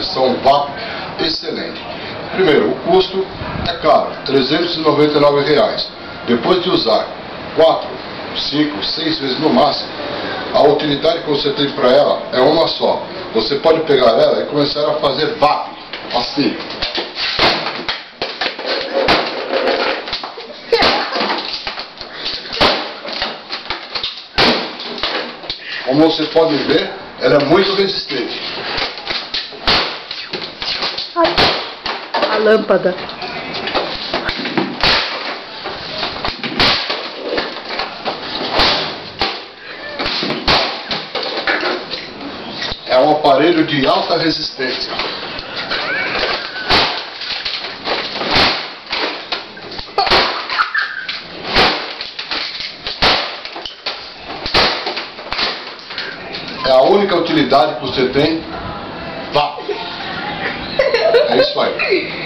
versão VAP excelente. Primeiro, o custo é caro, R$ 399. Depois de usar 4, 5, 6 vezes no máximo, a utilidade que você tem para ela é uma só. Você pode pegar ela e começar a fazer VAP, assim. Como você pode ver, ela é muito resistente. A lâmpada. É um aparelho de alta resistência. É a única utilidade que você tem. Vá. É isso aí.